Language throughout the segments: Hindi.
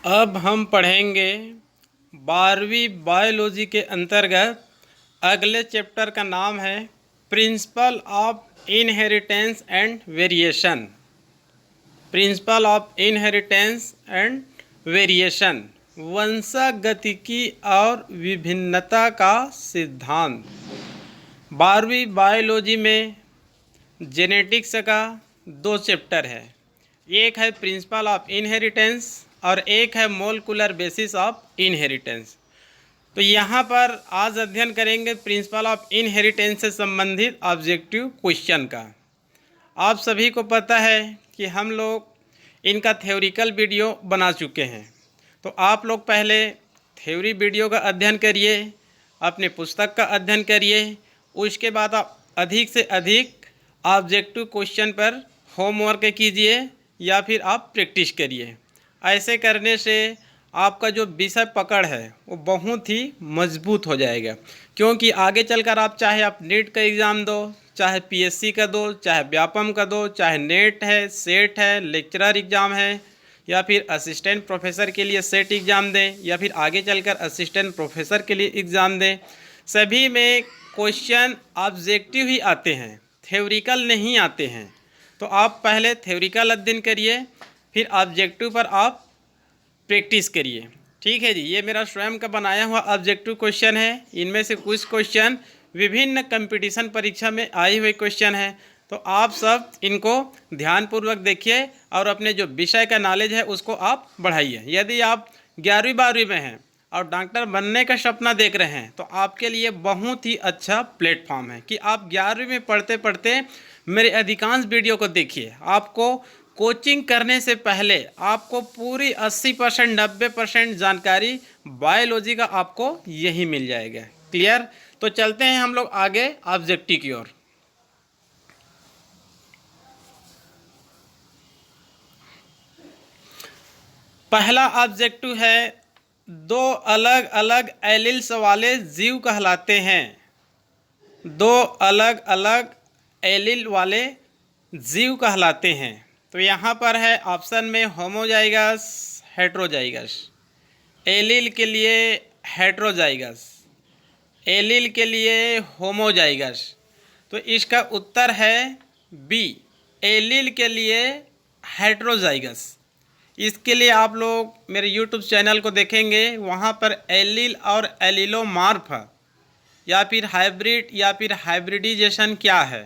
अब हम पढ़ेंगे 12वीं बायोलॉजी के अंतर्गत अगले चैप्टर का नाम है principle of inheritance and variation. Principle of inheritance and variation, वंशागतिकी और विभिन्नता का सिद्धांत। 12वीं बायोलॉजी में जेनेटिक्स का 2 चैप्टर है, एक है प्रिंसिपल ऑफ इनहेरिटेंस और एक है मोलिकुलर बेसिस ऑफ इनहेरिटेंस। तो यहाँ पर आज अध्ययन करेंगे प्रिंसिपल ऑफ इनहेरिटेंस से संबंधित ऑब्जेक्टिव क्वेश्चन का। आप सभी को पता है कि हम लोग इनका थ्योरिकल वीडियो बना चुके हैं, तो आप लोग पहले थ्योरी वीडियो का अध्ययन करिए, अपने पुस्तक का अध्ययन करिए, उसके बाद आप अधिक से अधिक ऑब्जेक्टिव क्वेश्चन पर होमवर्क कीजिए या फिर आप प्रैक्टिस करिए। ऐसे करने से आपका जो विषय पकड़ है वो बहुत ही मजबूत हो जाएगा, क्योंकि आगे चलकर आप चाहे आप नीट का एग्ज़ाम दो, चाहे पीएससी का दो, चाहे व्यापम का दो, चाहे नेट है, सेट है, लेक्चरर एग्ज़ाम है, या फिर असिस्टेंट प्रोफेसर के लिए सेट एग्ज़ाम दें, या फिर आगे चलकर असिस्टेंट प्रोफेसर के लिए एग्ज़ाम दें, सभी में क्वेश्चन ऑब्जेक्टिव ही आते हैं, थ्योरिकल नहीं आते हैं। तो आप पहले थ्योरिकल अध्ययन करिए, फिर ऑब्जेक्टिव पर आप प्रैक्टिस करिए। ठीक है जी, ये मेरा स्वयं का बनाया हुआ ऑब्जेक्टिव क्वेश्चन है। इनमें से कुछ क्वेश्चन विभिन्न कंपटीशन परीक्षा में आए हुए क्वेश्चन है, तो आप सब इनको ध्यानपूर्वक देखिए और अपने जो विषय का नॉलेज है उसको आप बढ़ाइए। यदि आप 11वीं 12वीं में हैं और डॉक्टर बनने का सपना देख रहे हैं तो आपके लिए बहुत ही अच्छा प्लेटफॉर्म है कि आप 11वीं में पढ़ते पढ़ते मेरे अधिकांश वीडियो को देखिए। आपको कोचिंग करने से पहले आपको पूरी 80% 90% जानकारी बायोलॉजी का आपको यही मिल जाएगा। क्लियर? तो चलते हैं हम लोग आगे ऑब्जेक्टिव की ओर। पहला ऑब्जेक्टिव है, 2 अलग अलग एलील्स वाले जीव कहलाते हैं। 2 अलग अलग एलील वाले जीव कहलाते हैं। तो यहाँ पर है ऑप्शन में होमोजाइगस, हेट्रोजाइगस। एलील के लिए हेट्रोजाइगस, एलील के लिए होमोजाइगस। तो इसका उत्तर है बी, एलील के लिए हेट्रोजाइगस। इसके लिए आप लोग मेरे यूट्यूब चैनल को देखेंगे, वहाँ पर एलील और एलीलोमार्फ या फिर हाइब्रिड या फिर हाइब्रिडाइजेशन क्या है,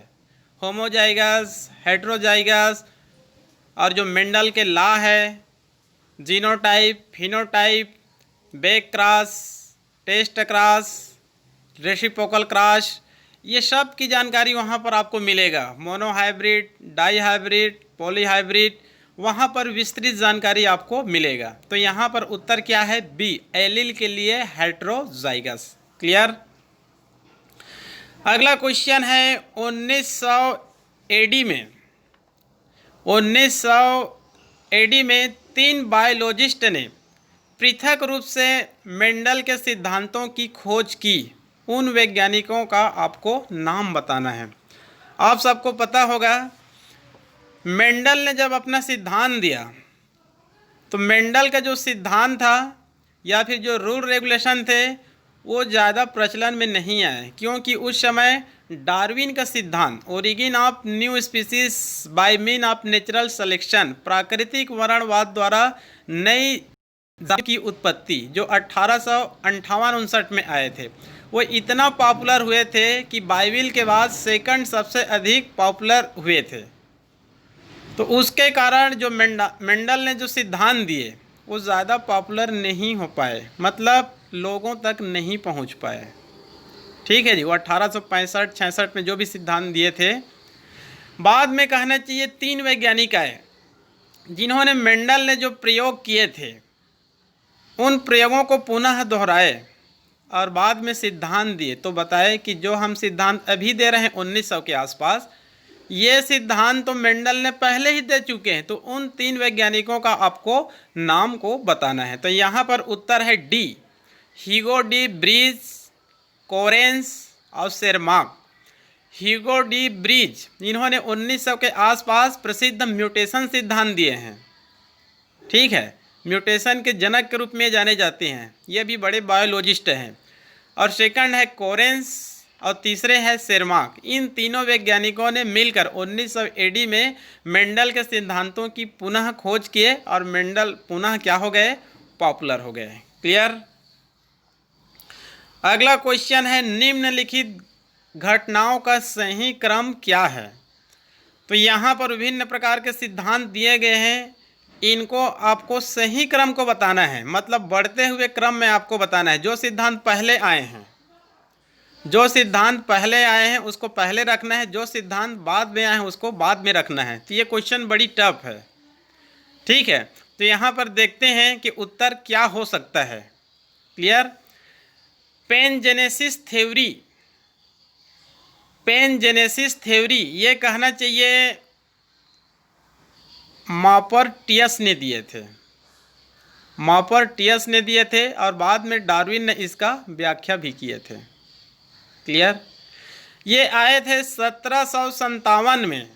होमोजाइगस, हेट्रोजाइगस, और जो मेंडल के लॉ है, genotype, phenotype, back cross, test cross, reciprocal cross, ये सब की जानकारी वहाँ पर आपको मिलेगा। Monohybrid, dihybrid, polyhybrid, वहाँ पर विस्तृत जानकारी आपको मिलेगा। तो यहाँ पर उत्तर क्या है? बी, एलील के लिए हेट्रोजाइगस। क्लियर? अगला क्वेश्चन है 1900 एडी में 1900 एडी में 3 बायोलॉजिस्ट ने पृथक रूप से मेंडल के सिद्धांतों की खोज की। उन वैज्ञानिकों का आपको नाम बताना है। आप सबको पता होगा, मेंडल ने जब अपना सिद्धांत दिया तो मेंडल का जो सिद्धांत था या फिर जो रूल रेगुलेशन थे वो ज़्यादा प्रचलन में नहीं आए, क्योंकि उस समय डार्विन का सिद्धांत, origin of new species bye mean of natural selection, प्राकृतिक वर्णवाद द्वारा नई जाति की उत्पत्ति, जो 1858-59 में आए थे, वो इतना पॉपुलर हुए थे कि बाइबिल के बाद सेकंड सबसे अधिक पॉपुलर हुए थे। तो उसके कारण जो मेंडल ने जो सिद्धांत दिए वो ज़्यादा पॉपुलर नहीं हो पाए, मतलब लोगों तक नहीं पहुंच पाए। ठीक है जी, वो 1865-66 में जो भी सिद्धांत दिए थे, बाद में कहना चाहिए 3 वैज्ञानिक आए जिन्होंने मेंडल ने जो प्रयोग किए थे उन प्रयोगों को पुनः दोहराए और बाद में सिद्धांत दिए। तो बताए कि जो हम सिद्धांत अभी दे रहे हैं 1900 के आसपास, ये सिद्धांत तो मेंडल ने पहले ही दे चुके हैं। तो उन 3 वैज्ञानिकों का आपको नाम को बताना है। तो यहाँ पर उत्तर है D, Hugo de Vries, coherence और शेरमार्क। ह्यूगो डी ब्रीज, इन्होंने 1900 के आसपास प्रसिद्ध म्यूटेशन सिद्धांत दिए हैं। ठीक है, म्यूटेशन के जनक के रूप में जाने जाते हैं। ये भी बड़े बायोलॉजिस्ट हैं। और सेकंड है कोरेंस और तीसरे हैं शेरमार्क। इन तीनों वैज्ञानिकों ने मिलकर 1900 एडी में मेंडल के सिद्धांतों की पुनः खोज किए और मेंडल पुनः क्या हो गए, पॉपुलर हो गए। क्लियर। अगला क्वेश्चन है निम्नलिखित घटनाओं का सही क्रम क्या है। तो यहाँ पर विभिन्न प्रकार के सिद्धांत दिए गए हैं, इनको आपको सही क्रम को बताना है, मतलब बढ़ते हुए क्रम में आपको बताना है। जो सिद्धांत पहले आए हैं, जो सिद्धांत पहले आए हैं उसको पहले रखना है, जो सिद्धांत बाद में आए हैं उसको बाद में रखना है। तो ये क्वेश्चन बड़ी टफ है, ठीक है। तो यहाँ पर देखते हैं कि उत्तर क्या हो सकता है। Clear. Pangenesis theory, pangenesis theory ये कहना चाहिए मॉपर्टियस ने दिए थे, मॉपर्टियस ने दिए थे और बाद में डार्विन ने इसका व्याख्या भी किए थे। क्लियर। ये आए थे 1757 में,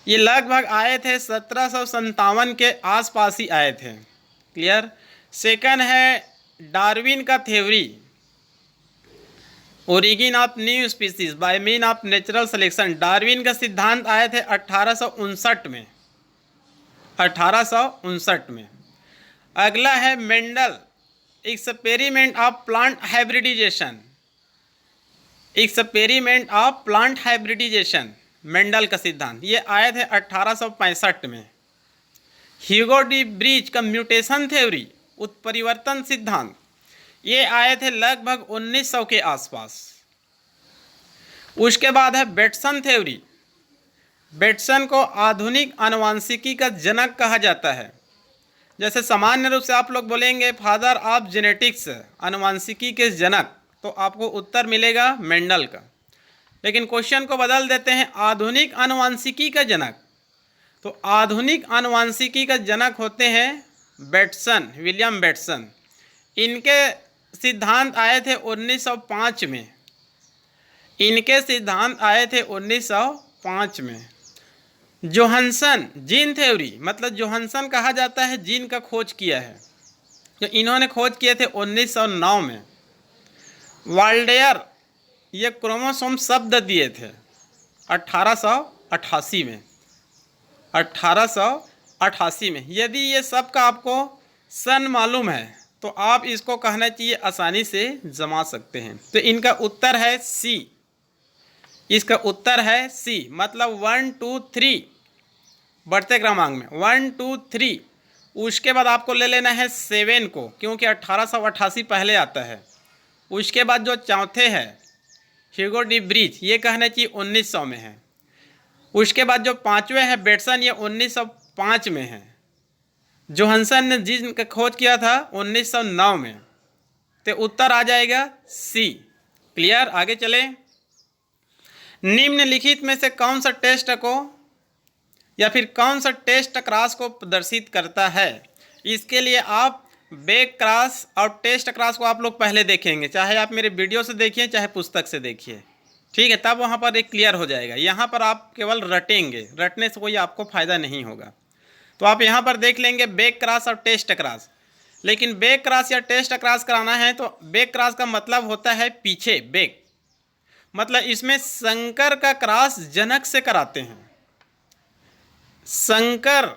ये लगभग आए थे 1757 के आसपास ही आए थे। क्लियर। सेकंड है डार्विन का theory, origin of new species bye mean of natural selection. Darwin का सिद्धांत आए थे 1859 में, 1859 में। अगला है Mendel experiment of plant hybridisation, experiment of plant hybridisation, Mendel का सिद्धांत ये आए थे 1865 में। ह्यूगो डी ब्रीच का म्यूटेशन थ्योरी, उत्परिवर्तन सिद्धांत, ये आए थे लगभग 1900 के आसपास। उसके बाद है बेटसन थ्योरी। बेटसन को आधुनिक आनुवांशिकी का जनक कहा जाता है। जैसे सामान्य रूप से आप लोग बोलेंगे फादर ऑफ जेनेटिक्स, आनुवांशिकी के जनक, तो आपको उत्तर मिलेगा मेंडल का। लेकिन क्वेश्चन को बदल देते हैं, आधुनिक आनुवांशिकी का जनक, तो आधुनिक आनुवांशिकी का जनक होते हैं बेटसन, विलियम बेटसन। इनके सिद्धांत आए थे 1905 में, इनके सिद्धांत आए थे 1905 में। जोहानसन जीन थ्योरी, मतलब जोहानसन कहा जाता है जीन का खोज किया है, तो इन्होंने खोज किए थे 1909 में। वाल्डेयर ये क्रोमोसोम शब्द दिए थे 1888 में, 1888 में। यदि ये सब का आपको सन मालूम है तो आप इसको कहना चाहिए आसानी से जमा सकते हैं। तो इनका उत्तर है सी, इसका उत्तर है सी, मतलब 1 2 3 बढ़ते क्रमांक में 1 2 3। उसके बाद आपको ले लेना है 7 को, क्योंकि 1888 पहले आता है। उसके बाद जो चौथे है ह्यूगो डी ब्रीच, ये कहना चाहिए 1900 में है। उसके बाद जो पांचवें है बेटसन, ये 1905 में है। जोहानसन ने जिनका खोज किया था 1909 में, तो उत्तर आ जाएगा सी। क्लियर। आगे चले। निम्नलिखित में से कौन सा टेस्ट को या फिर कौन सा टेस्ट क्रॉस को प्रदर्शित करता है। इसके लिए आप बैक क्रॉस और टेस्ट क्रॉस को आप लोग पहले देखेंगे, चाहे आप मेरे वीडियो से देखिए चाहे पुस्तक से देखिए, ठीक है, तब वहाँ पर एक क्लियर हो जाएगा। यहाँ पर आप केवल रटेंगे, रटने से कोई आपको फ़ायदा नहीं होगा। तो आप यहाँ पर देख लेंगे बैक क्रॉस और टेस्ट क्रॉस। लेकिन बैक क्रॉस या टेस्ट क्रॉस कराना है तो बैक क्रॉस का मतलब होता है पीछे, बैक मतलब इसमें संकर का क्रॉस जनक से कराते हैं। संकर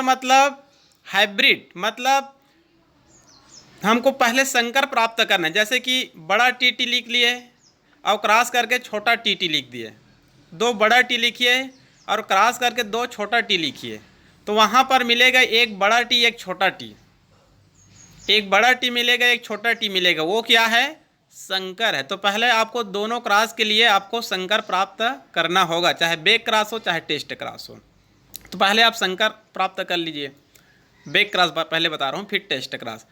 मतलब हाइब्रिड, मतलब हमको पहले संकर प्राप्त करना है। जैसे कि बड़ा टी लिख लिए और क्रॉस करके छोटा टी लिख दिए, 2 बड़ा टी लिखिए और क्रॉस करके 2 छोटा टी लिखिए, तो वहाँ पर मिलेगा एक बड़ा टी एक छोटा टी, एक बड़ा टी मिलेगा एक छोटा टी मिलेगा, वो क्या है, संकर है। तो पहले आपको दोनों क्रॉस के लिए आपको संकर प्राप्त करना होगा, चाहे बैक क्रॉस हो चाहे टेस्ट क्रॉस हो। तो पहले आप संकर प्राप्त कर लीजिए, बैक क्रॉस पहले बता रहा हूँ, फिर टेस्ट क्रॉस।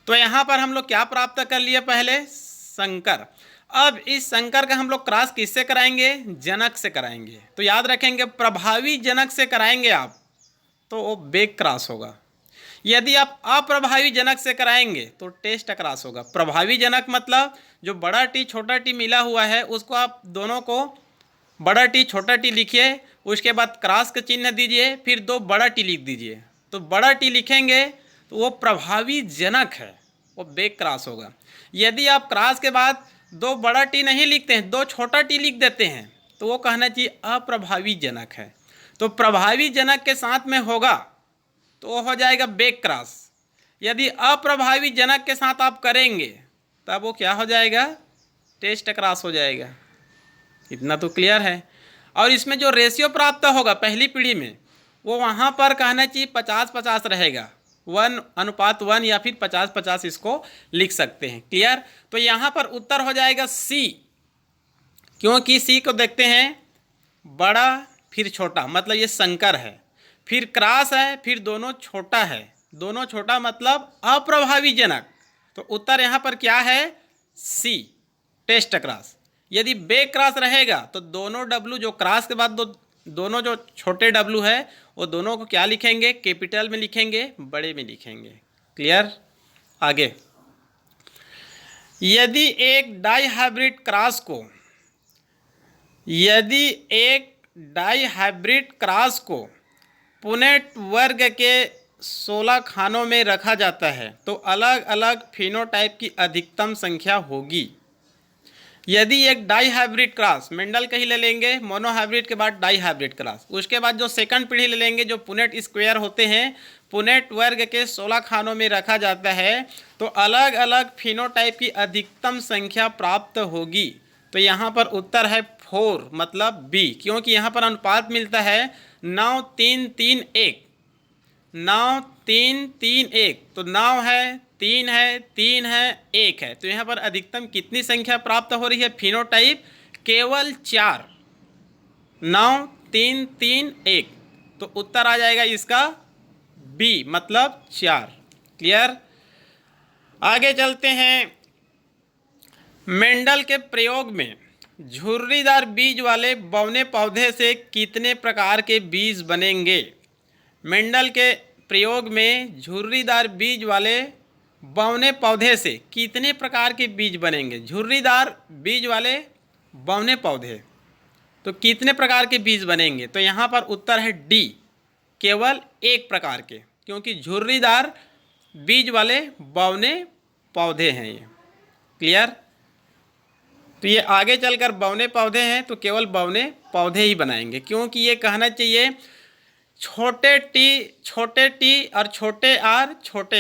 तो यहाँ पर हम लोग क्या प्राप्त कर लिए, पहले संकर। अब इस संकर का हम लोग क्रॉस किससे कराएंगे, जनक से कराएंगे। तो याद रखेंगे प्रभावी जनक से कराएंगे आप तो वो बैक क्रॉस होगा। यदि आप अप्रभावी जनक से कराएंगे तो टेस्ट क्रॉस होगा। प्रभावी जनक मतलब जो बड़ा टी छोटा टी मिला हुआ है उसको आप दोनों को बड़ा टी छोटा टी लिखिए, उसके बाद क्रॉस का चिन्ह दीजिए, फिर 2 बड़ा टी लिख दीजिए, तो बड़ा टी लिखेंगे तो वो प्रभावी जनक है, वो बैक क्रॉस होगा। यदि आप क्रॉस के बाद दो बड़ा टी नहीं लिखते हैं, दो छोटा टी लिख देते हैं, तो वो कहना चाहिए अप्रभावी जनक है। तो प्रभावी जनक के साथ में होगा तो वो हो जाएगा बैक क्रॉस। यदि अप्रभावी जनक के साथ आप करेंगे तब वो क्या हो जाएगा, टेस्ट क्रॉस हो जाएगा। इतना तो क्लियर है। और इसमें जो रेशियो प्राप्त होगा पहली पीढ़ी में, वो वहाँ पर कहना चाहिए 50-50 रहेगा, 1:1 या फिर 50-50 इसको लिख सकते हैं। क्लियर। तो यहाँ पर उत्तर हो जाएगा सी, क्योंकि सी को देखते हैं बड़ा फिर छोटा, मतलब ये संकर है, फिर क्रॉस है, फिर दोनों छोटा है, दोनों छोटा मतलब अप्रभावी जनक। तो उत्तर यहाँ पर क्या है, सी, टेस्ट क्रॉस। यदि बैक क्रॉस रहेगा तो दोनों डब्लू जो क्रॉस के बाद दोनों जो छोटे डब्लू है वो दोनों को क्या लिखेंगे, कैपिटल में लिखेंगे, बड़े में लिखेंगे। क्लियर। आगे, यदि एक डाइहाइब्रिड क्रॉस को पुनेट वर्ग के 16 खानों में रखा जाता है तो अलग अलग फिनोटाइप की अधिकतम संख्या होगी। यदि एक डाइहाइब्रिड क्रॉस, मेंडल का ही ले लेंगे, मोनोहाइब्रिड के बाद डाइहाइब्रिड क्रॉस, उसके बाद जो सेकंड पीढ़ी ले लेंगे जो पुनेट स्क्वायर होते हैं, पुनेट वर्ग के 16 खानों में रखा जाता है तो अलग अलग फिनोटाइप की अधिकतम संख्या प्राप्त होगी। तो यहाँ पर उत्तर है 4, मतलब बी, क्योंकि यहाँ पर अनुपात मिलता है 9-3-3-1, 9-3-3-1, तो 9 है, 3 है, 3 है, 1 है। तो यहाँ पर अधिकतम कितनी संख्या प्राप्त हो रही है फिनोटाइप, केवल 4, 9-3-3-1। तो उत्तर आ जाएगा इसका बी, मतलब 4। क्लियर। आगे चलते हैं। मेंडल के प्रयोग में झुर्रीदार बीज वाले बौने पौधे से कितने प्रकार के बीज बनेंगे। मेंडल के प्रयोग में झुर्रीदार बीज वाले बौने पौधे से कितने प्रकार के बीज बनेंगे। झुर्रीदार बीज वाले बौने पौधे, तो कितने प्रकार के बीज बनेंगे। तो यहाँ पर उत्तर है डी, केवल एक प्रकार के, क्योंकि झुर्रीदार बीज वाले बौने पौधे हैं ये। क्लियर। तो ये आगे चलकर बौने पौधे हैं तो केवल बौने पौधे ही बनाएंगे, क्योंकि ये कहना चाहिए छोटे टी और छोटे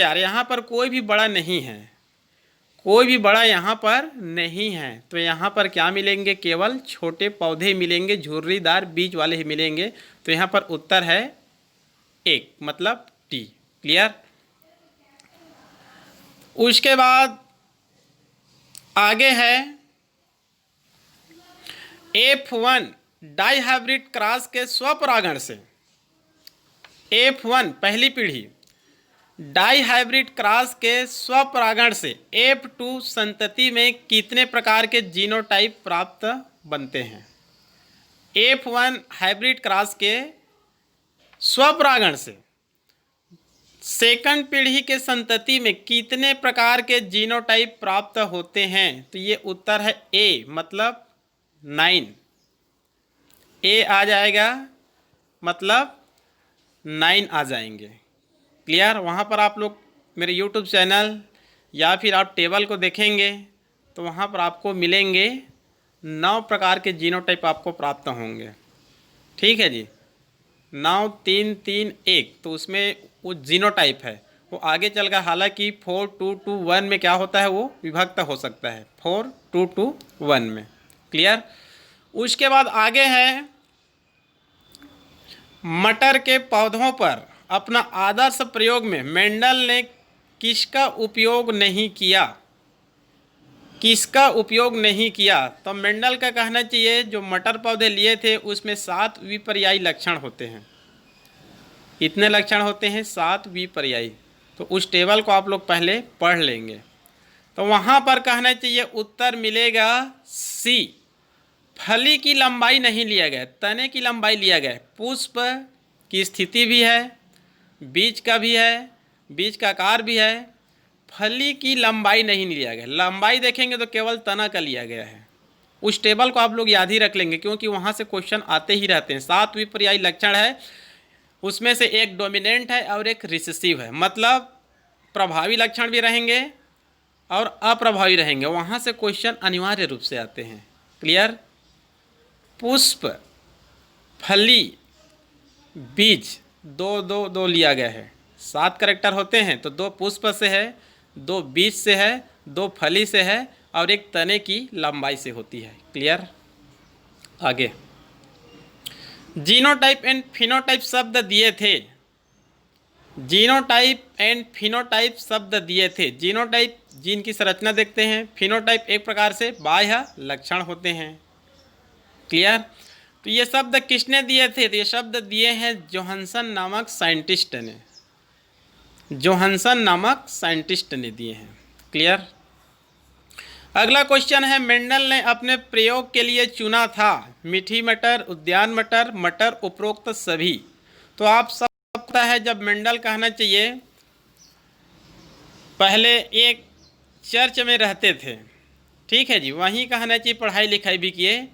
आर, यहाँ पर कोई भी बड़ा नहीं है, कोई भी बड़ा यहाँ पर नहीं है। तो यहाँ पर क्या मिलेंगे, केवल छोटे पौधे मिलेंगे, झुर्रीदार बीज वाले ही मिलेंगे। तो यहाँ पर उत्तर है 1, मतलब टी। क्लियर। उसके बाद आगे है F1 डाइहाइब्रिड क्रॉस के स्वपरागण से, F1 पहली पीढ़ी डाइहाइब्रिड क्रॉस के स्वपरागण से F2 संतति में कितने प्रकार के जीनोटाइप प्राप्त बनते हैं। F1 हाइब्रिड क्रॉस के स्वपरागण से सेकंड पीढ़ी के संतति में कितने प्रकार के जीनोटाइप प्राप्त होते हैं। तो ये उत्तर है ए, मतलब 9, ए आ जाएगा, मतलब 9 आ जाएंगे। क्लियर। वहाँ पर आप लोग मेरे YouTube चैनल या फिर आप टेबल को देखेंगे तो वहाँ पर आपको मिलेंगे 9 प्रकार के जीनोटाइप आपको प्राप्त होंगे। ठीक है जी। 9-3-3-1, तो उसमें वो जीनोटाइप है, वो आगे चलकर हालांकि 4-2-2-1 में क्या होता है, वो विभक्त हो सकता है 4-2-2-1 में। क्लियर। उसके बाद आगे है मटर के पौधों पर अपना आदर्श प्रयोग में मेंडल ने किसका उपयोग नहीं किया, किसका उपयोग नहीं किया। तो मेंडल का कहना चाहिए जो मटर पौधे लिए थे उसमें 7 विपर्यायी लक्षण होते हैं। कितने लक्षण होते हैं, 7 विपर्यायी। तो उस टेबल को आप लोग पहले पढ़ लेंगे। तो वहाँ पर कहना चाहिए उत्तर मिलेगा सी, फली की लंबाई नहीं लिया गया, तने की लंबाई लिया गया। पुष्प की स्थिति भी है, बीज का भी है, बीज का आकार भी है, फली की लंबाई नहीं लिया गया। लंबाई देखेंगे तो केवल तना का लिया गया है। उस टेबल को आप लोग याद ही रख लेंगे, क्योंकि वहाँ से क्वेश्चन आते ही रहते हैं। 7 विपर्यायी लक्षण है, उसमें से एक डोमिनेंट है और एक रिसेसिव है, मतलब प्रभावी लक्षण भी रहेंगे और अप्रभावी रहेंगे। वहाँ से क्वेश्चन अनिवार्य रूप से आते हैं। क्लियर? पुष्प, फली, बीज, दो दो दो लिया गया है। 7 कैरेक्टर होते हैं, तो 2 पुष्प से है, 2 बीज से है, 2 फली से है और एक तने की लंबाई से होती है। क्लियर? आगे जीनोटाइप एंड फिनोटाइप शब्द दिए थे। जीनोटाइप एंड फिनोटाइप शब्द दिए थे। जीनोटाइप जीन की संरचना देखते हैं, फिनोटाइप एक प्रकार से बाह्य लक्षण होते हैं। क्लियर? तो ये शब्द किसने दिए थे? तो ये शब्द दिए हैं जोहानसन नामक साइंटिस्ट ने। जोहानसन नामक साइंटिस्ट ने दिए हैं। क्लियर? अगला क्वेश्चन है, मेंडल ने अपने प्रयोग के लिए चुना था मीठी मटर, उद्यान मटर, मटर उपरोक्त सभी। तो आप सब पता है, जब मेंडल कहना चाहिए पहले एक चर्च में रहते थे, ठीक है जी, वहीं कहना चाहिए पढ़ाई लिखाई भी किए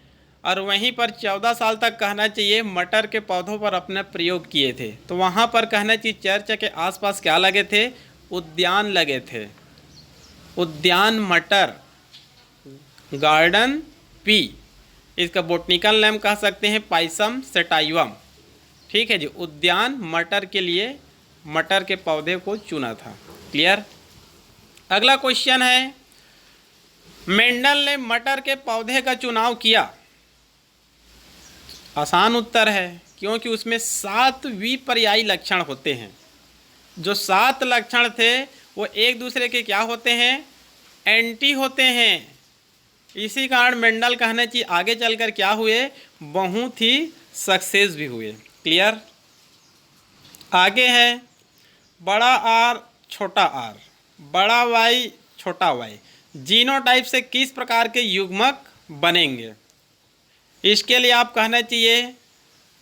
और वहीं पर 14 साल तक कहना चाहिए मटर के पौधों पर अपना प्रयोग किए थे। तो वहाँ पर कहना चाहिए चर्च के आसपास क्या लगे थे? उद्यान लगे थे। उद्यान मटर, गार्डन पी, इसका बोटनिकल नेम कह सकते हैं पाइसम सेटाइवम। ठीक है जी, उद्यान मटर के लिए मटर के पौधे को चुना था। क्लियर? अगला क्वेश्चन है, मेंडल ने मटर के पौधे का चुनाव किया। आसान उत्तर है, क्योंकि उसमें 7 विपर्यायी लक्षण होते हैं। जो 7 लक्षण थे वो एक दूसरे के क्या होते हैं? एंटी होते हैं। इसी कारण मेंडल कहना चाहिए आगे चलकर क्या हुए? बहुत ही सक्सेस भी हुए। क्लियर? आगे है बड़ा आर छोटा आर, बड़ा वाई छोटा वाई, जीनोटाइप से किस प्रकार के युग्मक बनेंगे? इसके लिए आप कहना चाहिए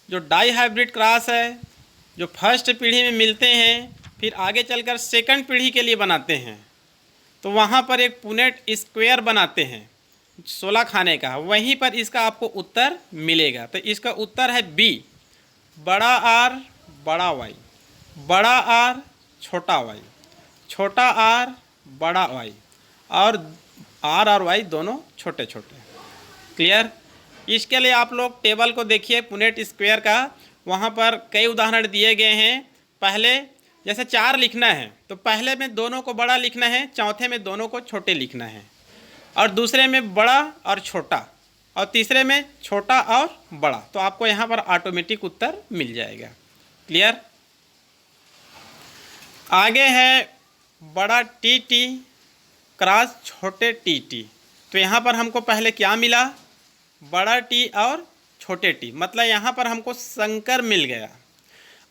जो डाई हाइब्रिड क्रॉस है, जो फर्स्ट पीढ़ी में मिलते हैं फिर आगे चलकर सेकंड पीढ़ी के लिए बनाते हैं, तो वहाँ पर एक पुनेट स्क्वायर बनाते हैं 16 खाने का, वहीं पर इसका आपको उत्तर मिलेगा। तो इसका उत्तर है बी, बड़ा आर बड़ा वाई, बड़ा आर छोटा वाई, छोटा आर बड़ा वाई और आर और वाई दोनों छोटे छोटे। क्लियर? इसके लिए आप लोग टेबल को देखिए पुनेट स्क्वायर का, वहाँ पर कई उदाहरण दिए गए हैं। पहले जैसे 4 लिखना है तो पहले में दोनों को बड़ा लिखना है, चौथे में दोनों को छोटे लिखना है, और दूसरे में बड़ा और छोटा, और तीसरे में छोटा और बड़ा। तो आपको यहाँ पर ऑटोमेटिक उत्तर मिल जाएगा। क्लियर? आगे है बड़ा टी टी क्रॉस छोटे टी टी। तो यहाँ पर हमको पहले क्या मिला? बड़ा टी और छोटे टी, मतलब यहाँ पर हमको संकर मिल गया।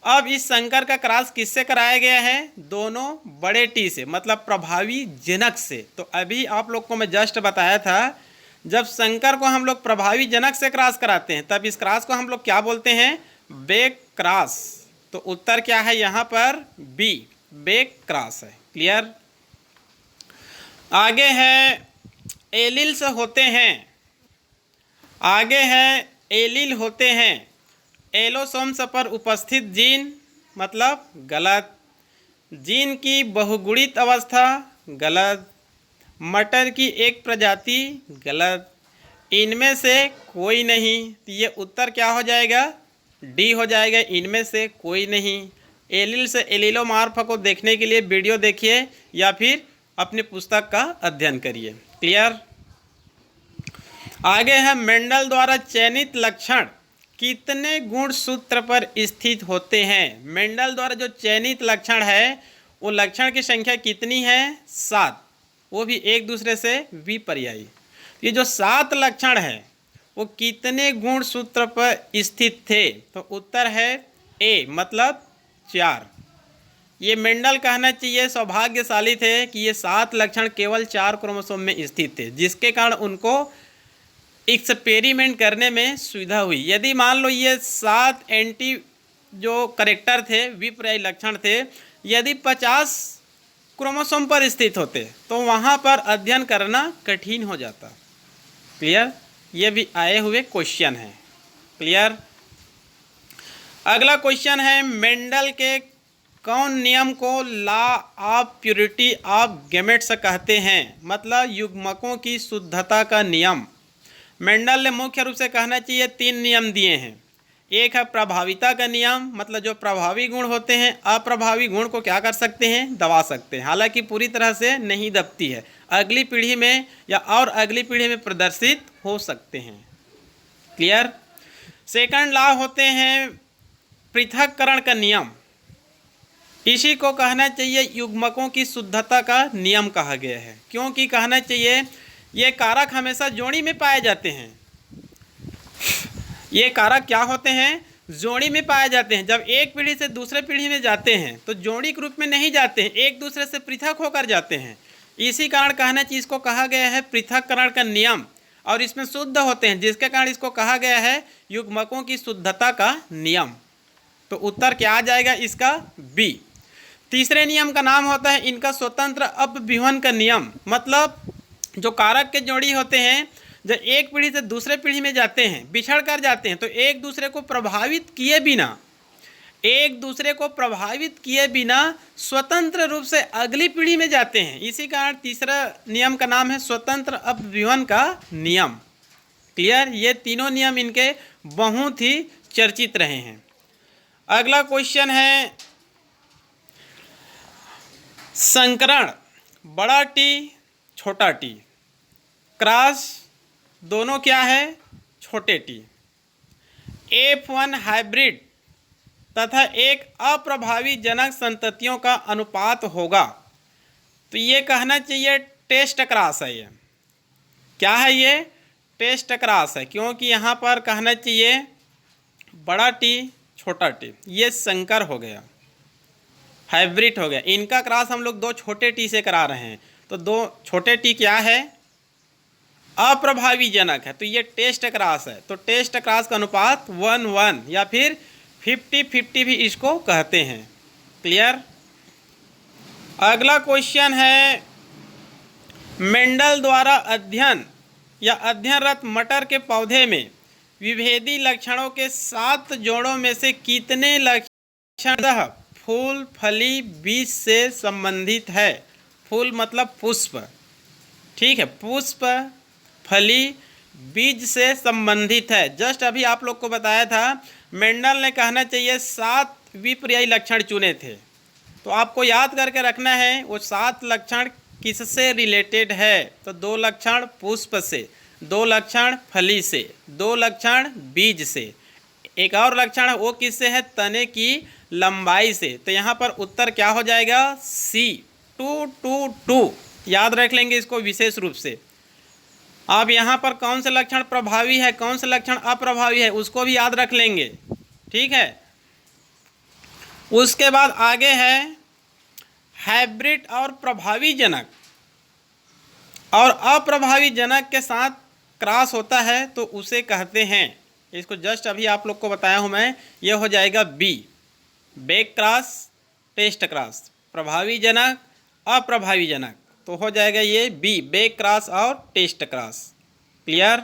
अब इस संकर का क्रॉस किससे कराया गया है? दोनों बड़े टी से, मतलब प्रभावी जनक से। तो अभी आप लोग को मैं जस्ट बताया था, जब संकर को हम लोग प्रभावी जनक से क्रॉस कराते हैं तब इस क्रॉस को हम लोग क्या बोलते हैं? Back cross. तो उत्तर क्या है यहाँ पर? बी, बैक क्रॉस है। क्लियर? आगे है एलिल्स होते हैं। आगे है एलिल होते हैं एलोसोम्स पर उपस्थित जीन, मतलब गलत। जीन की बहुगुणित अवस्था, गलत। मटर की एक प्रजाति, गलत। इनमें से कोई नहीं। तो ये उत्तर क्या हो जाएगा? डी हो जाएगा, इनमें से कोई नहीं। एलिल से एलिलोमार्फ को देखने के लिए वीडियो देखिए या फिर अपनी पुस्तक का अध्ययन करिए। क्लियर? आगे है मेंडल द्वारा चयनित लक्षण कितने गुणसूत्र पर स्थित होते हैं? मेंडल द्वारा जो चयनित लक्षण है वो लक्षण की संख्या कितनी है? 7, वो भी एक दूसरे से विपर्यायी। ये जो 7 लक्षण है वो कितने गुणसूत्र पर स्थित थे? तो उत्तर है ए, मतलब 4। ये मेंडल कहना चाहिए सौभाग्यशाली थे कि ये 7 लक्षण केवल 4 क्रोमोसोम में स्थित थे, जिसके कारण उनको एक्सपेरिमेंट करने में सुविधा हुई। यदि मान लो ये 7 एंटी जो करेक्टर थे, विपर्यायी लक्षण थे, यदि 50 क्रोमोसोम पर स्थित होते तो वहाँ पर अध्ययन करना कठिन हो जाता। क्लियर? ये भी आए हुए क्वेश्चन हैं। क्लियर? अगला क्वेश्चन है, मेंडल के कौन नियम को law of purity of gametes कहते हैं, मतलब युग्मकों की शुद्धता का नियम। मेंडल ने मुख्य रूप से कहना चाहिए 3 नियम दिए हैं। एक है प्रभाविता का नियम, मतलब जो प्रभावी गुण होते हैं अप्रभावी गुण को क्या कर सकते हैं, दबा सकते हैं, हालांकि पूरी तरह से नहीं दबती है, अगली पीढ़ी में या और अगली पीढ़ी में प्रदर्शित हो सकते हैं। क्लियर। सेकंड लॉ होते हैं पृथक्करण का नियम, इसी को कहना चाहिए युग्मकों की शुद्धता का नियम कहा गया है, क्योंकि कहना चाहिए ये कारक हमेशा जोड़ी में पाए जाते हैं। ये कारक क्या होते हैं, जोड़ी में पाए जाते हैं। जब एक पीढ़ी से दूसरे पीढ़ी में जाते हैं तो जोड़ी के रूप में नहीं जाते हैं, एक दूसरे से पृथक होकर जाते हैं। इसी कारण कहना चाहिए इसको कहा गया है पृथक्करण का नियम, और इसमें शुद्ध होते हैं, जिसके कारण इसको कहा गया है युग्मकों की शुद्धता का नियम। तो उत्तर क्या आ जाएगा इसका, बी। तीसरे नियम का नाम होता है इनका स्वतंत्र अपव्यूहन का नियम, मतलब जो कारक के जोड़ी होते हैं जब एक पीढ़ी से दूसरे पीढ़ी में जाते हैं, बिछड़ कर जाते हैं, तो एक दूसरे को प्रभावित किए बिना स्वतंत्र रूप से अगली पीढ़ी में जाते हैं। इसी कारण तीसरा नियम का नाम है स्वतंत्र अपव्यूहन का नियम। क्लियर। ये तीनों नियम इनके बहुत ही चर्चित रहे हैं। अगला क्वेश्चन है संकरण, बड़ा टी छोटा टी, क्रॉस दोनों क्या है, छोटे टी। F1 हाइब्रिड तथा एक अप्रभावी जनक संततियों का अनुपात होगा। तो ये कहना चाहिए टेस्ट क्रॉस है। ये क्या है, ये टेस्ट क्रॉस है, क्योंकि यहाँ पर कहना चाहिए बड़ा टी छोटा टी, ये संकर हो गया, हाइब्रिड हो गया। इनका क्रॉस हम लोग 2 छोटे टी से करा रहे हैं, तो 2 छोटे टी क्या है, अप्रभावी जनक है, तो ये टेस्ट क्रॉस है। तो टेस्ट क्रॉस का अनुपात 1:1 या फिर 50-50 भी इसको कहते हैं। क्लियर। अगला क्वेश्चन है मेंडल द्वारा अध्ययन या अध्ययनरत मटर के पौधे में विभेदी लक्षणों के 7 जोड़ों में से कितने लक्षण फूल फली बीज से संबंधित है। फूल मतलब पुष्प, ठीक है, पुष्प फली बीज से संबंधित है। जस्ट अभी आप लोग को बताया था मेंडल ने कहना चाहिए 7 विपर्यायी लक्षण चुने थे, तो आपको याद करके रखना है वो 7 लक्षण किससे रिलेटेड है। तो 2 लक्षण पुष्प से, 2 लक्षण फली से, 2 लक्षण बीज से, एक और लक्षण है वो किससे है, तने की लंबाई से। तो यहाँ पर उत्तर क्या हो जाएगा, सी 222। याद रख लेंगे इसको विशेष रूप से। अब यहाँ पर कौन सा लक्षण प्रभावी है, कौन सा लक्षण अप्रभावी है, उसको भी याद रख लेंगे, ठीक है। उसके बाद आगे है हाइब्रिड और प्रभावी जनक और अप्रभावी जनक के साथ क्रॉस होता है तो उसे कहते हैं, इसको जस्ट अभी आप लोग को बताया हूँ मैं, ये हो जाएगा B, back cross test cross, प्रभावी जनक अप्रभावी जनक, तो हो जाएगा ये बी, बैक क्रॉस और टेस्ट क्रॉस। क्लियर।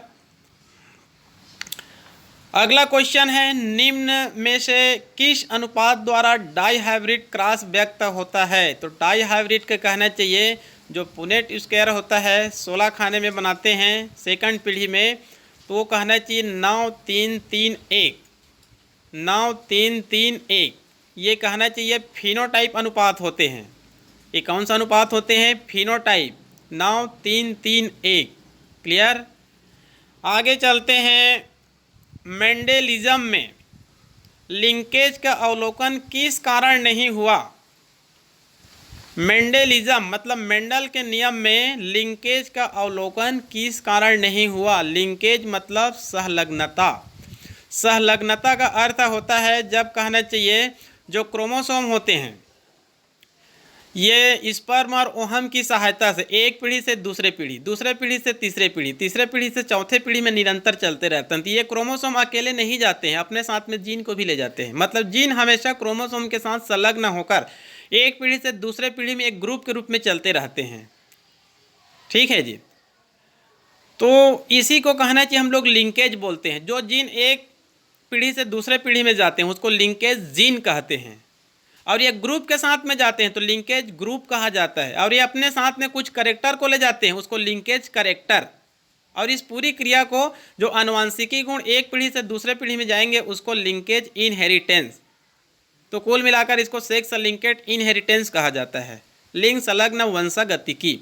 अगला क्वेश्चन है निम्न में से किस अनुपात द्वारा डाई हाइब्रिड क्रॉस व्यक्त होता है। तो डाई हाइब्रिड का कहना चाहिए जो पुनेट स्क्वायर होता है 16 खाने में बनाते हैं सेकंड पीढ़ी में, तो वो कहना चाहिए 9:3:3:1, 9:3:3:1, ये कहना चाहिए फिनोटाइप अनुपात होते हैं। ये कौन सा अनुपात होते हैं, फिनोटाइप, 9:3:3:1। क्लियर। आगे चलते हैं मेंडेलिज्म में लिंकेज का अवलोकन किस कारण नहीं हुआ। मेंडेलिज्म मतलब मेंडल के नियम में लिंकेज का अवलोकन किस कारण नहीं हुआ। लिंकेज मतलब सहलग्नता। सहलग्नता का अर्थ होता है जब कहना चाहिए जो क्रोमोसोम होते हैं ये स्पर्म और ओहम की सहायता से एक पीढ़ी से दूसरे पीढ़ी, दूसरे पीढ़ी से तीसरे पीढ़ी, तीसरे पीढ़ी से चौथे पीढ़ी में निरंतर चलते रहते हैं। तो ये क्रोमोसोम अकेले नहीं जाते हैं, अपने साथ में जीन को भी ले जाते हैं। मतलब जीन हमेशा क्रोमोसोम के साथ संलग्न होकर एक पीढ़ी से दूसरे पीढ़ी में एक ग्रुप के रूप में चलते रहते हैं। ठीक है जी। तो इसी को कहना चाहिए हम लोग लिंकेज बोलते हैं। जो जीन एक पीढ़ी से दूसरे पीढ़ी में जाते हैं उसको लिंकेज जीन कहते हैं, और ये ग्रुप के साथ में जाते हैं तो लिंकेज ग्रुप कहा जाता है, और ये अपने साथ में कुछ करेक्टर को ले जाते हैं उसको लिंकेज करेक्टर, और इस पूरी क्रिया को जो आनुवंशिकी गुण एक पीढ़ी से दूसरे पीढ़ी में जाएंगे उसको लिंकेज इनहेरिटेंस। तो कुल मिलाकर इसको सेक्स लिंकेड इनहेरिटेंस कहा जाता है, लिंग संलग्न वंशागतिकी।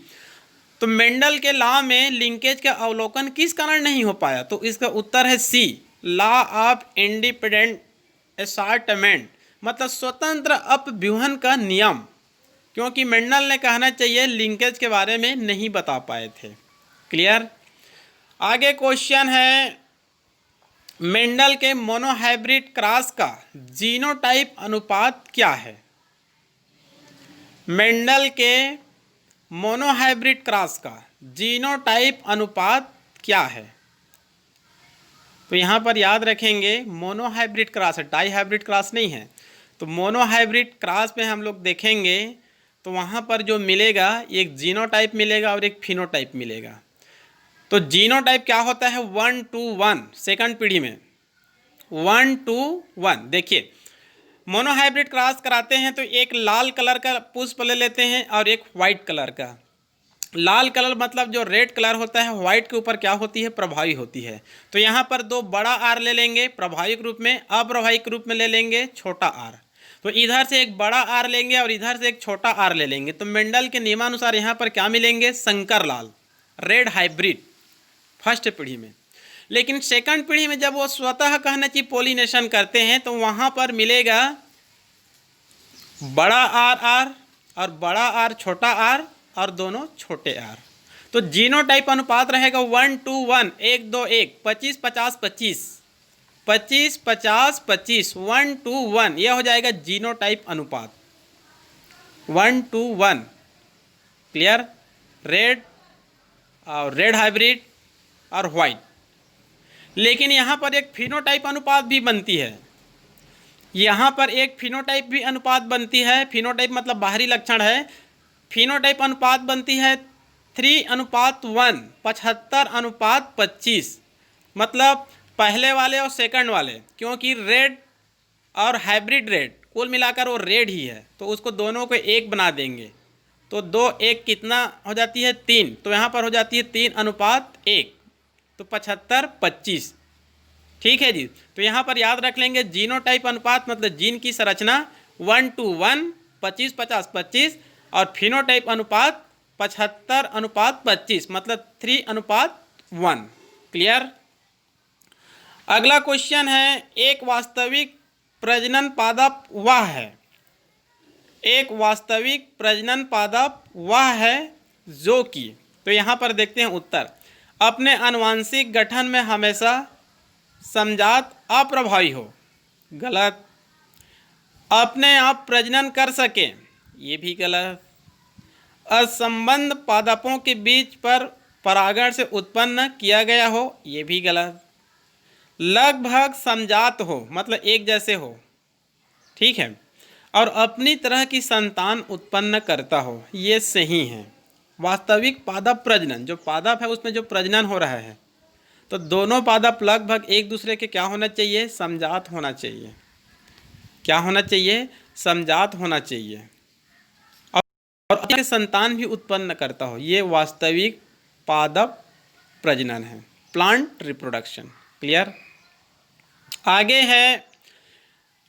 तो मेंडल के लॉ में लिंकेज का अवलोकन किस कारण नहीं हो पाया? तो इसका उत्तर है सी, लॉ ऑफ इंडिपेंडेंट असॉर्टमेंट, मतलब स्वतंत्र अपव्यूहन का नियम, क्योंकि मेंडल ने कहना चाहिए लिंकेज के बारे में नहीं बता पाए थे। क्लियर। आगे क्वेश्चन है, मेंडल के मोनोहाइब्रिड क्रॉस का जीनोटाइप अनुपात क्या है? मेंडल के मोनोहाइब्रिड क्रॉस का जीनोटाइप अनुपात क्या है? तो यहाँ पर याद रखेंगे मोनोहाइब्रिड क्रॉस है, डाई हाइब्रिड क्रॉस नहीं है। तो मोनोहाइब्रिड क्रॉस में हम लोग देखेंगे तो वहाँ पर जो मिलेगा एक जीनोटाइप मिलेगा और एक फिनोटाइप मिलेगा। तो जीनोटाइप क्या होता है? 1:1, सेकंड पीढ़ी में 1:1। देखिए मोनोहाइब्रिड क्रॉस कराते हैं तो एक लाल कलर का पुष्प ले लेते हैं और एक वाइट कलर का। लाल कलर मतलब जो रेड कलर होता है, व्हाइट के ऊपर क्या होती है? प्रभावी होती है। तो यहाँ पर दो बड़ा आर ले लेंगे प्रभाविक रूप में, अप्रभाविक रूप में ले लेंगे छोटा आर। तो इधर से एक बड़ा आर लेंगे और इधर से एक छोटा आर ले लेंगे। तो मेंडल के नियमानुसार यहाँ पर क्या मिलेंगे? संकर लाल, रेड हाइब्रिड फर्स्ट पीढ़ी में। लेकिन सेकंड पीढ़ी में जब वो स्वतः कहना चाहिए पोलिनेशन करते हैं तो वहाँ पर मिलेगा बड़ा आर आर और बड़ा आर छोटा आर और दोनों छोटे आर। तो जीनोटाइप अनुपात रहेगा 1:1, 1:2:1, 25-50-25, 25-50-25, 1:1। यह हो जाएगा जीनोटाइप अनुपात 1:1। क्लियर। रेड और रेड हाइब्रिड और व्हाइट। लेकिन यहाँ पर एक फिनोटाइप अनुपात भी बनती है, यहाँ पर एक फिनोटाइप भी अनुपात बनती है। फिनोटाइप मतलब बाहरी लक्षण है। फिनोटाइप अनुपात बनती है 3:1, 75:25, मतलब पहले वाले और सेकंड वाले, क्योंकि रेड और हाइब्रिड रेड कुल मिलाकर वो रेड ही है तो उसको दोनों को एक बना देंगे। तो 2:1 कितना हो जाती है? 3। तो यहाँ पर हो जाती है 3:1, तो 75-25। ठीक है जी। तो यहाँ पर याद रख लेंगे जीनोटाइप अनुपात मतलब जीन की संरचना 1:1, 25-50-25, और फिनोटाइप अनुपात 75:25 मतलब 3:1। क्लियर। अगला क्वेश्चन है, एक वास्तविक प्रजनन पादप वह है, एक वास्तविक प्रजनन पादप वह है जो कि, तो यहाँ पर देखते हैं उत्तर, अपने आनुवंशिक गठन में हमेशा समजात अप्रभावी हो। गलत। अपने आप प्रजनन कर सके, ये भी गलत। असंबद्ध पादपों के बीच पर परागण से उत्पन्न किया गया हो, ये भी गलत। लगभग समजात हो मतलब एक जैसे हो, ठीक है, और अपनी तरह की संतान उत्पन्न करता हो, ये सही है। वास्तविक पादप प्रजनन, जो पादप है उसमें जो प्रजनन हो रहा है तो दोनों पादप लगभग एक दूसरे के क्या होना चाहिए? समजात होना चाहिए। क्या होना चाहिए? समजात होना चाहिए, और अपनी संतान भी उत्पन्न करता हो, ये वास्तविक पादप प्रजनन है, प्लांट रिप्रोडक्शन। क्लियर। आगे है,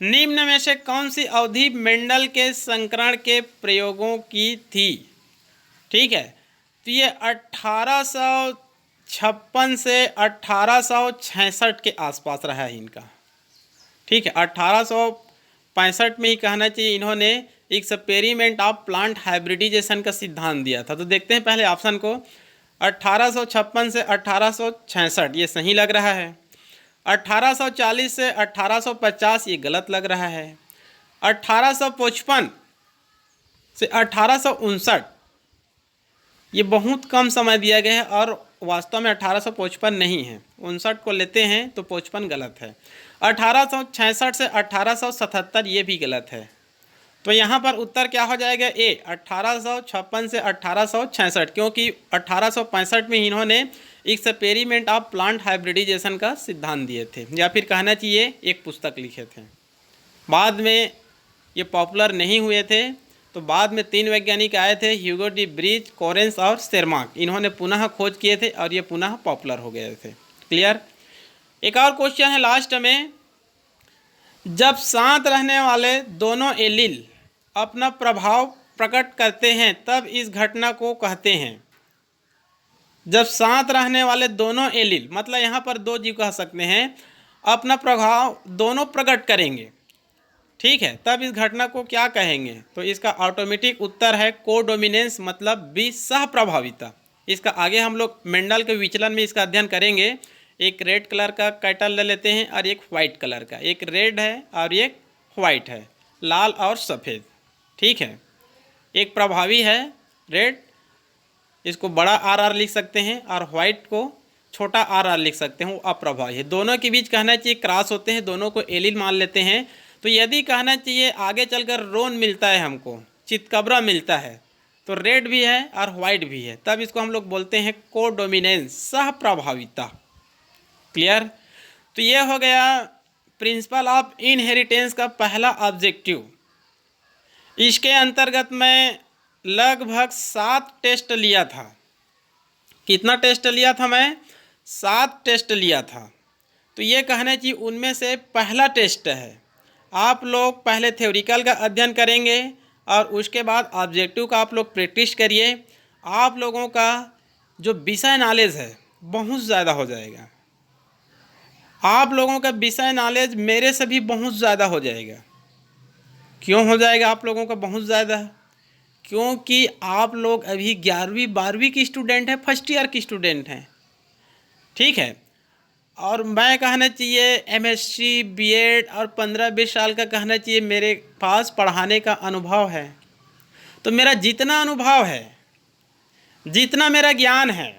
निम्न में से कौन सी अवधि मेंडल के संकरण के प्रयोगों की थी? ठीक है, तो ये 1856 से 1866 के आसपास रहा है इनका। ठीक है, 1865 में ही कहना चाहिए इन्होंने एक्सपेरिमेंट ऑफ प्लांट हाइब्रिडाइजेशन का सिद्धांत दिया था। तो देखते हैं पहले ऑप्शन को, 1856 से 1866 ये सही लग रहा है। 1840 से 1850 ये गलत लग रहा है। 1855 से 1859 ये बहुत कम समय दिया गया है और वास्तव में 1855 नहीं है, 59 को लेते हैं तो 55 गलत है। 1866 से 1877 ये भी गलत है। तो यहाँ पर उत्तर क्या हो जाएगा? ए, 1856 से 1866, क्योंकि 1865 में इन्होंने एक्सपेरिमेंट ऑफ प्लांट हाइब्रिडाइजेशन का सिद्धांत दिए थे, या फिर कहना चाहिए एक पुस्तक लिखे थे। बाद में ये पॉपुलर नहीं हुए थे, तो बाद में 3 वैज्ञानिक आए थे, ह्यूगो डी ब्रीज, कोरेंस और शेरमार्क। इन्होंने पुनः खोज किए थे और ये पुनः पॉपुलर हो गए थे। क्लियर। एक और क्वेश्चन है लास्ट में, जब साथ रहने वाले दोनों एलील अपना प्रभाव प्रकट करते हैं तब इस घटना को कहते हैं। जब साथ रहने वाले दोनों एलील, मतलब यहाँ पर 2 जीव कह सकते हैं, अपना प्रभाव दोनों प्रकट करेंगे, ठीक है, तब इस घटना को क्या कहेंगे? तो इसका ऑटोमेटिक उत्तर है कोडोमिनेंस, मतलब बी सह प्रभाविता। इसका आगे हम लोग मेंडल के विचलन में इसका अध्ययन करेंगे। एक रेड कलर का कैटल ले लेते हैं और एक वाइट कलर का, एक रेड है और एक वाइट है, लाल और सफ़ेद, ठीक है। एक प्रभावी है रेड, इसको बड़ा आर लिख सकते हैं, और वाइट को छोटा आर लिख सकते हैं, वो अप्रभावी है। दोनों के बीच कहना चाहिए क्रॉस होते हैं, दोनों को एलील मान लेते हैं। तो यदि कहना चाहिए आगे चलकर रोन मिलता है हमको, चितकबरा मिलता है, तो रेड भी है और वाइट भी है, तब इसको हम लोग बोलते हैं कोडोमिनेंस, सह प्रभाविता। क्लियर। तो ये हो गया प्रिंसिपल ऑफ इनहेरिटेंस का पहला ऑब्जेक्टिव। इसके अंतर्गत मैं लगभग 7 टेस्ट लिया था। कितना टेस्ट लिया था मैं? 7 टेस्ट लिया था। तो ये कहना चाहिए उनमें से पहला टेस्ट है। आप लोग पहले थ्योरिकल का अध्ययन करेंगे और उसके बाद ऑब्जेक्टिव का आप लोग प्रैक्टिस करिए। आप लोगों का जो विषय नॉलेज है बहुत ज़्यादा हो जाएगा। आप लोगों का विषय नॉलेज मेरे से भी बहुत ज़्यादा हो जाएगा। क्यों हो जाएगा आप लोगों का बहुत ज़्यादा? क्योंकि आप लोग अभी 11वीं 12वीं की स्टूडेंट हैं, फर्स्ट ईयर की स्टूडेंट हैं, ठीक है। और मैं कहना चाहिए एमएससी, बीएड और 15-20 साल का कहना चाहिए मेरे पास पढ़ाने का अनुभव है। तो मेरा जितना अनुभव है, जितना मेरा ज्ञान है,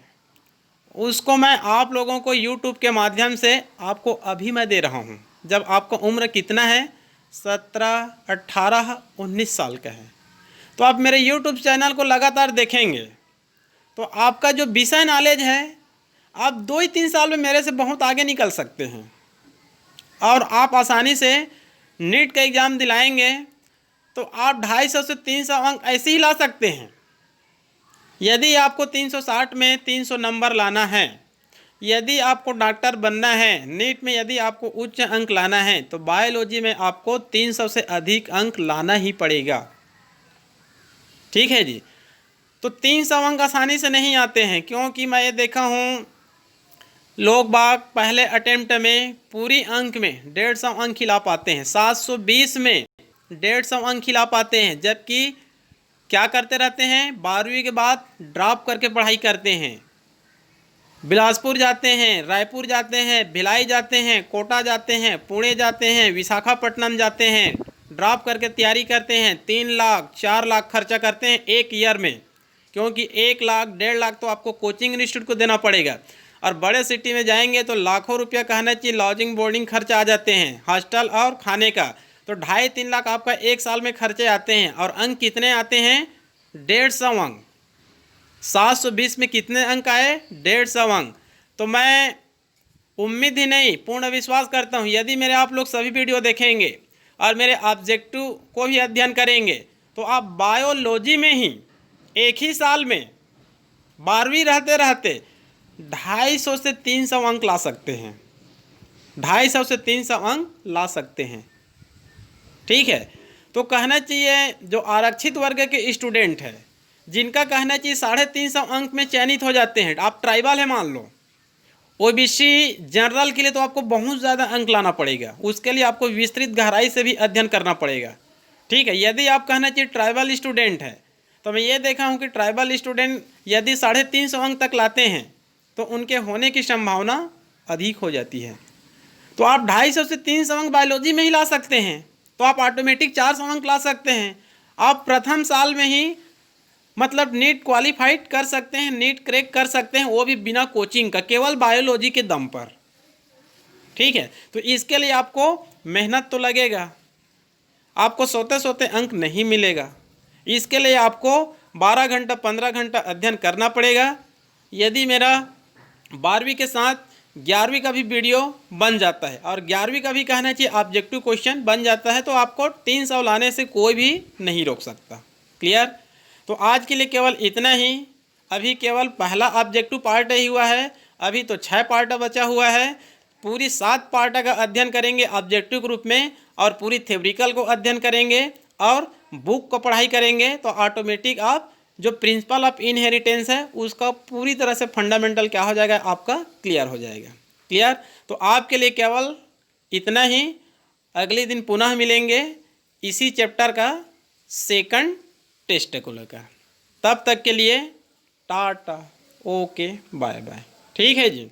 उसको मैं आप लोगों को YouTube के माध्यम से आपको अभी मैं दे रहा हूँ। जब आपका उम्र कितना है? 17, 18, 19 साल का है, तो आप मेरे YouTube चैनल को लगातार देखेंगे तो आपका जो विषय नॉलेज है, आप 2 ही 3 साल में मेरे से बहुत आगे निकल सकते हैं। और आप आसानी से नीट का एग्ज़ाम दिलाएंगे तो आप 250 से 300 अंक ऐसे ही ला सकते हैं। यदि आपको 360 में 300 नंबर लाना है, यदि आपको डॉक्टर बनना है, नीट में यदि आपको उच्च अंक लाना है, तो बायोलॉजी में आपको 300 से अधिक अंक लाना ही पड़ेगा, ठीक है जी। तो 300 अंक आसानी से नहीं आते हैं, क्योंकि मैं ये देखा हूँ लोग बाग पहले अटेम्प्ट में पूरी अंक में 150 अंक खिला पाते हैं, 720 में 150 अंक खिला पाते हैं, जबकि क्या करते रहते हैं, 12वीं के बाद ड्रॉप करके पढ़ाई करते हैं। बिलासपुर जाते हैं, रायपुर जाते हैं, भिलाई जाते हैं, कोटा जाते हैं, पुणे जाते हैं, विशाखापट्टनम जाते हैं, ड्रॉप करके तैयारी करते हैं। 3 लाख 4 लाख खर्चा करते हैं एक ईयर में, क्योंकि 1 लाख 1.5 लाख तो आपको कोचिंग इंस्टीट्यूट को देना पड़ेगा। और बड़े सिटी में जाएंगे तो लाखों रुपया कहना चाहिए लॉजिंग बोर्डिंग खर्चा आ जाते हैं, हॉस्टल और खाने का। तो 2.5-3 लाख आपका एक साल में खर्चे आते हैं। और अंक कितने आते हैं? 150 अंक। 720 में कितने अंक आए? 150 अंक। तो मैं उम्मीद ही नहीं, पूर्ण विश्वास करता हूँ, यदि मेरे आप लोग सभी वीडियो देखेंगे और मेरे ऑब्जेक्टिव को भी अध्ययन करेंगे तो आप बायोलॉजी में ही एक ही साल में 12वीं रहते रहते 250 से 300 अंक ला सकते हैं। 250 से 300 अंक ला सकते हैं, ठीक है। तो कहना चाहिए जो आरक्षित वर्ग के स्टूडेंट है, जिनका कहना चाहिए 350 अंक में चयनित हो जाते हैं, आप ट्राइबल है मान लो, ओबीसी जनरल के लिए तो आपको बहुत ज़्यादा अंक लाना पड़ेगा, उसके लिए आपको विस्तृत गहराई से भी अध्ययन करना पड़ेगा, ठीक है। यदि आप कहना चाहिए ट्राइबल स्टूडेंट है, तो मैं ये देखा हूँ कि ट्राइबल स्टूडेंट यदि 350 अंक तक लाते हैं तो उनके होने की संभावना अधिक हो जाती है। तो आप 250 से 300 अंक बायोलॉजी में ही ला सकते हैं, तो आप ऑटोमेटिक 400 अंक ला सकते हैं। आप प्रथम साल में ही मतलब नीट क्वालिफाइड कर सकते हैं, नीट क्रैक कर सकते हैं, वो भी बिना कोचिंग का, केवल बायोलॉजी के दम पर, ठीक है। तो इसके लिए आपको मेहनत तो लगेगा, आपको सोते अंक नहीं मिलेगा। इसके लिए आपको 12 घंटा 15 घंटा अध्ययन करना पड़ेगा। यदि मेरा 12वीं के साथ 11वीं का भी वीडियो बन जाता है और 11वीं का भी कहना चाहिए ऑब्जेक्टिव क्वेश्चन बन जाता है, तो आपको 300 लाने से कोई भी नहीं रोक सकता। क्लियर? तो आज के लिए केवल इतना ही। अभी केवल पहला ऑब्जेक्टिव पार्ट ही हुआ है, अभी तो 6 पार्ट बचा हुआ है। पूरी 7 पार्ट का अध्ययन करेंगे ऑब्जेक्टिव ग्रुप में और पूरी थ्योरिकल को अध्ययन करेंगे और बुक को पढ़ाई करेंगे, तो ऑटोमेटिक आप जो प्रिंसिपल ऑफ इनहेरिटेंस है उसका पूरी तरह से फंडामेंटल क्या हो जाएगा, आपका क्लियर हो जाएगा। क्लियर? तो आपके लिए केवल इतना ही। अगले दिन पुनः मिलेंगे इसी चैप्टर का सेकंड टेस्ट को लेकर। तब तक के लिए टाटा, ओके, बाय बाय। ठीक है जी।